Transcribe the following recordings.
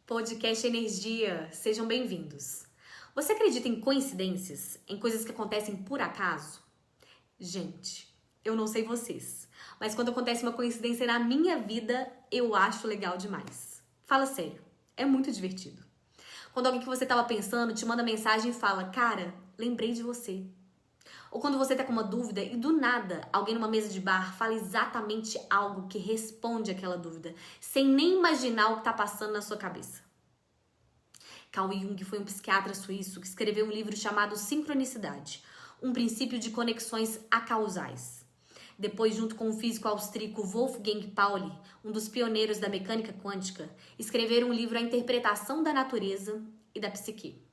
Podcast Energia, sejam bem-vindos. Você acredita em coincidências? Em coisas que acontecem por acaso? Gente, eu não sei vocês, mas quando acontece uma coincidência na minha vida, eu acho legal demais. Fala sério, é muito divertido. Quando alguém que você estava pensando te manda mensagem e fala, cara, lembrei de você. Ou quando você tá com uma dúvida e do nada alguém numa mesa de bar fala exatamente algo que responde aquela dúvida, sem nem imaginar o que tá passando na sua cabeça. Carl Jung foi um psiquiatra suíço que escreveu um livro chamado Sincronicidade, um princípio de conexões acausais. Depois, junto com o físico austríaco Wolfgang Pauli, um dos pioneiros da mecânica quântica, escreveram um livro A Interpretação da Natureza e da Psique.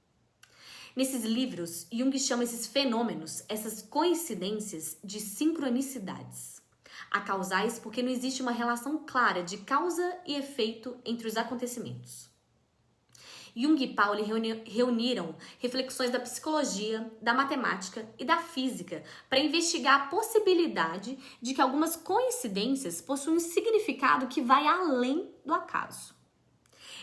Nesses livros, Jung chama esses fenômenos, essas coincidências, de sincronicidades. Acausais porque não existe uma relação clara de causa e efeito entre os acontecimentos. Jung e Pauli reuniram reflexões da psicologia, da matemática e da física para investigar a possibilidade de que algumas coincidências possuem um significado que vai além do acaso.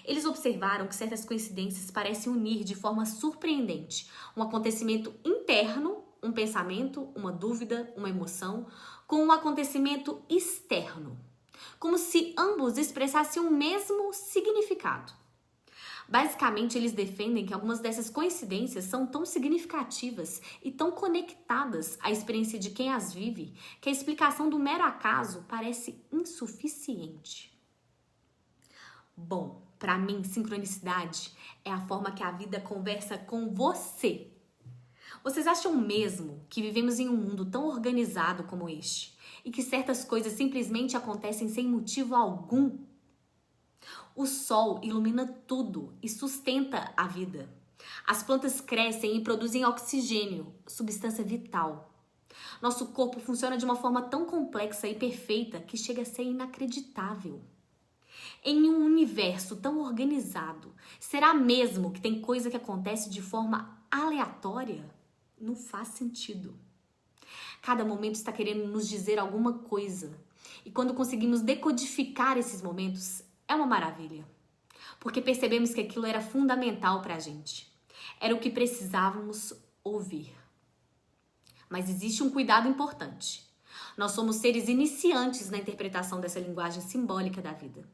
Eles observaram que certas coincidências parecem unir de forma surpreendente um acontecimento interno, um pensamento, uma dúvida, uma emoção, com um acontecimento externo, como se ambos expressassem o mesmo significado. Basicamente, eles defendem que algumas dessas coincidências são tão significativas e tão conectadas à experiência de quem as vive que a explicação do mero acaso parece insuficiente. Bom, para mim, sincronicidade é a forma que a vida conversa com você. Vocês acham mesmo que vivemos em um mundo tão organizado como este e que certas coisas simplesmente acontecem sem motivo algum? O sol ilumina tudo e sustenta a vida. As plantas crescem e produzem oxigênio, substância vital. Nosso corpo funciona de uma forma tão complexa e perfeita que chega a ser inacreditável. Em um universo tão organizado, será mesmo que tem coisa que acontece de forma aleatória? Não faz sentido. Cada momento está querendo nos dizer alguma coisa. E quando conseguimos decodificar esses momentos, é uma maravilha. Porque percebemos que aquilo era fundamental para a gente. Era o que precisávamos ouvir. Mas existe um cuidado importante. Nós somos seres iniciantes na interpretação dessa linguagem simbólica da vida.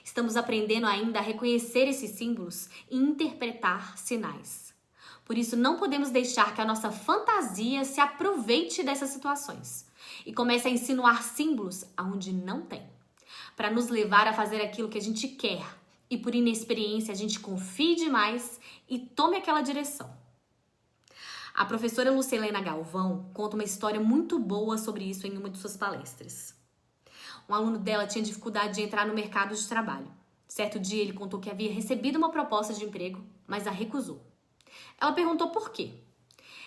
Estamos aprendendo ainda a reconhecer esses símbolos e interpretar sinais. Por isso, não podemos deixar que a nossa fantasia se aproveite dessas situações e comece a insinuar símbolos aonde não tem, para nos levar a fazer aquilo que a gente quer e por inexperiência a gente confie demais e tome aquela direção. A professora Lucilena Galvão conta uma história muito boa sobre isso em uma de suas palestras. Um aluno dela tinha dificuldade de entrar no mercado de trabalho. Certo dia ele contou que havia recebido uma proposta de emprego, mas a recusou. Ela perguntou por quê.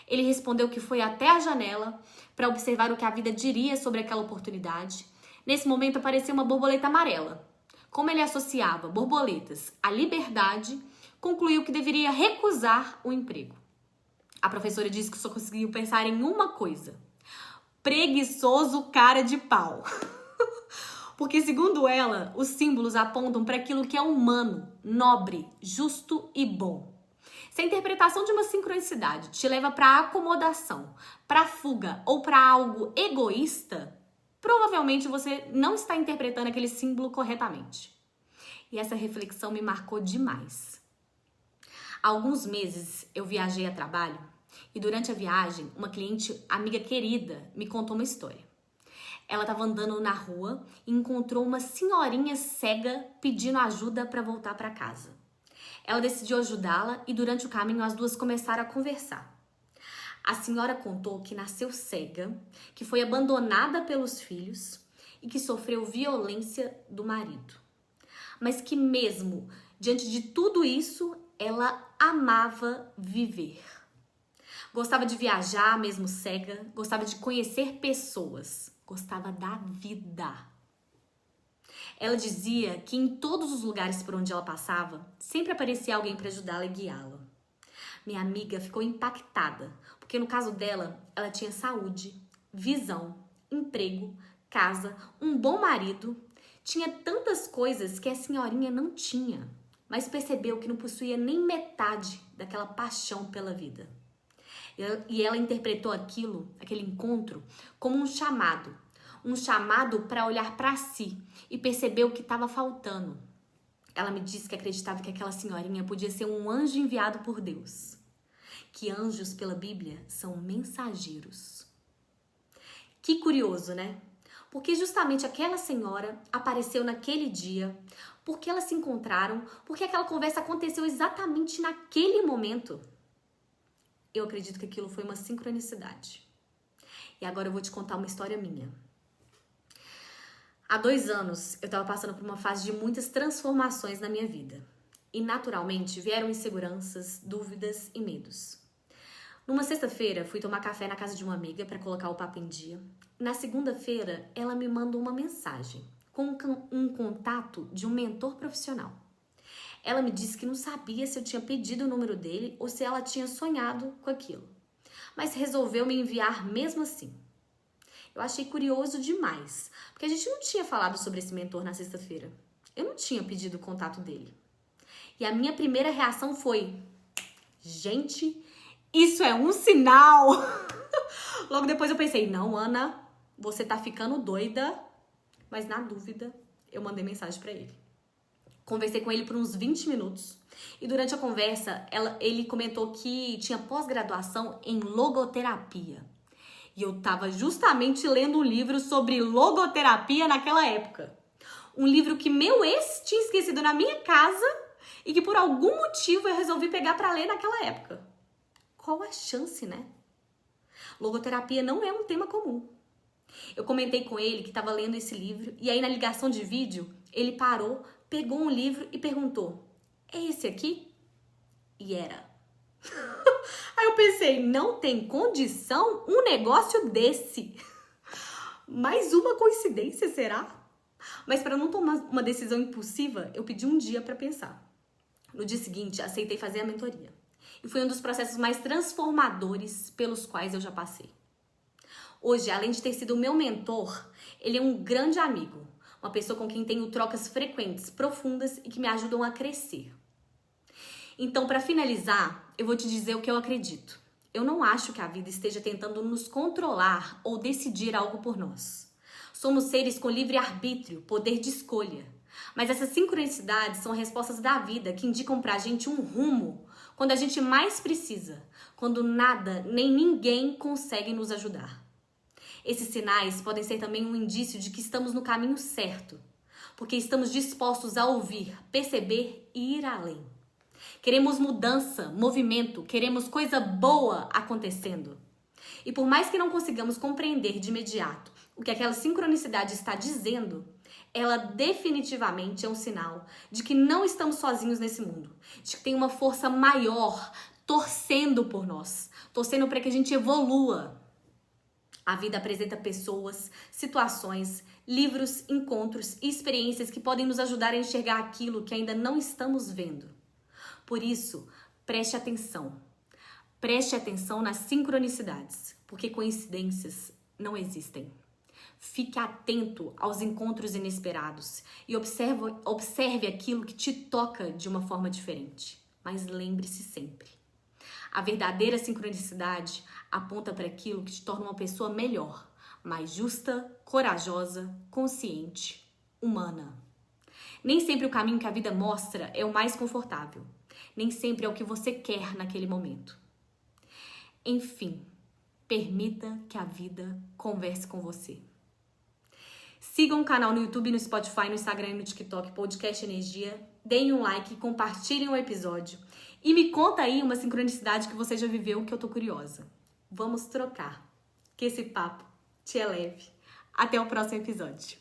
Ele respondeu que foi até a janela para observar o que a vida diria sobre aquela oportunidade. Nesse momento apareceu uma borboleta amarela. Como ele associava borboletas à liberdade, concluiu que deveria recusar o emprego. A professora disse que só conseguiu pensar em uma coisa: preguiçoso cara de pau. Porque, segundo ela, os símbolos apontam para aquilo que é humano, nobre, justo e bom. Se a interpretação de uma sincronicidade te leva para a acomodação, para a fuga ou para algo egoísta, provavelmente você não está interpretando aquele símbolo corretamente. E essa reflexão me marcou demais. Há alguns meses eu viajei a trabalho e durante a viagem uma cliente, amiga querida, me contou uma história. Ela estava andando na rua e encontrou uma senhorinha cega pedindo ajuda para voltar para casa. Ela decidiu ajudá-la e durante o caminho as duas começaram a conversar. A senhora contou que nasceu cega, que foi abandonada pelos filhos e que sofreu violência do marido. Mas que mesmo diante de tudo isso, ela amava viver. Gostava de viajar, mesmo cega, gostava de conhecer pessoas. Gostava da vida. Ela dizia que em todos os lugares por onde ela passava, sempre aparecia alguém para ajudá-la e guiá-la. Minha amiga ficou impactada, porque no caso dela, ela tinha saúde, visão, emprego, casa, um bom marido. Tinha tantas coisas que a senhorinha não tinha. mas percebeu que não possuía nem metade daquela paixão pela vida. E ela interpretou aquele encontro, como um chamado para olhar para si e perceber o que estava faltando. Ela me disse que acreditava que aquela senhorinha podia ser um anjo enviado por Deus. Que anjos, pela Bíblia, são mensageiros. Que curioso, né? Porque justamente aquela senhora apareceu naquele dia, porque elas se encontraram, porque aquela conversa aconteceu exatamente naquele momento. Eu acredito que aquilo foi uma sincronicidade. E agora eu vou te contar uma história minha. Há 2 anos, eu estava passando por uma fase de muitas transformações na minha vida. E, naturalmente, vieram inseguranças, dúvidas e medos. Numa sexta-feira, fui tomar café na casa de uma amiga para colocar o papo em dia. Na segunda-feira, ela me mandou uma mensagem com um contato de um mentor profissional. Ela me disse que não sabia se eu tinha pedido o número dele ou se ela tinha sonhado com aquilo. Mas resolveu me enviar mesmo assim. Eu achei curioso demais, porque a gente não tinha falado sobre esse mentor na sexta-feira. Eu não tinha pedido o contato dele. E a minha primeira reação foi: gente, isso é um sinal! Logo depois eu pensei: não, Ana, você tá ficando doida. Mas na dúvida, eu mandei mensagem pra ele. Conversei com ele por uns 20 minutos. E durante a conversa, ele comentou que tinha pós-graduação em logoterapia. E eu tava justamente lendo um livro sobre logoterapia naquela época. Um livro que meu ex tinha esquecido na minha casa e que por algum motivo eu resolvi pegar pra ler naquela época. Qual a chance, né? Logoterapia não é um tema comum. Eu comentei com ele que estava lendo esse livro e aí na ligação de vídeo ele parou, pegou um livro e perguntou: é esse aqui? E era. Aí eu pensei: não tem condição um negócio desse. Mais uma coincidência, será? Mas para não tomar uma decisão impulsiva, eu pedi um dia para pensar. No dia seguinte, aceitei fazer a mentoria. E foi um dos processos mais transformadores pelos quais eu já passei. Hoje, além de ter sido o meu mentor, ele é um grande amigo. Uma pessoa com quem tenho trocas frequentes, profundas e que me ajudam a crescer. Então, para finalizar, eu vou te dizer o que eu acredito. Eu não acho que a vida esteja tentando nos controlar ou decidir algo por nós. Somos seres com livre arbítrio, poder de escolha. Mas essas sincronicidades são respostas da vida que indicam pra gente um rumo quando a gente mais precisa, quando nada nem ninguém consegue nos ajudar. Esses sinais podem ser também um indício de que estamos no caminho certo, porque estamos dispostos a ouvir, perceber e ir além. Queremos mudança, movimento, queremos coisa boa acontecendo. E por mais que não consigamos compreender de imediato o que aquela sincronicidade está dizendo, ela definitivamente é um sinal de que não estamos sozinhos nesse mundo, de que tem uma força maior torcendo por nós, torcendo para que a gente evolua. A vida apresenta pessoas, situações, livros, encontros e experiências que podem nos ajudar a enxergar aquilo que ainda não estamos vendo. Por isso, preste atenção. Preste atenção nas sincronicidades, porque coincidências não existem. Fique atento aos encontros inesperados e observe aquilo que te toca de uma forma diferente. Mas lembre-se sempre, a verdadeira sincronicidade aponta para aquilo que te torna uma pessoa melhor, mais justa, corajosa, consciente, humana. Nem sempre o caminho que a vida mostra é o mais confortável. Nem sempre é o que você quer naquele momento. Enfim, permita que a vida converse com você. Sigam o canal no YouTube, no Spotify, no Instagram e no TikTok, Podcast Energia. Deem um like, compartilhem o episódio. E me conta aí uma sincronicidade que você já viveu que eu tô curiosa. Vamos trocar. Que esse papo te eleve. Até o próximo episódio.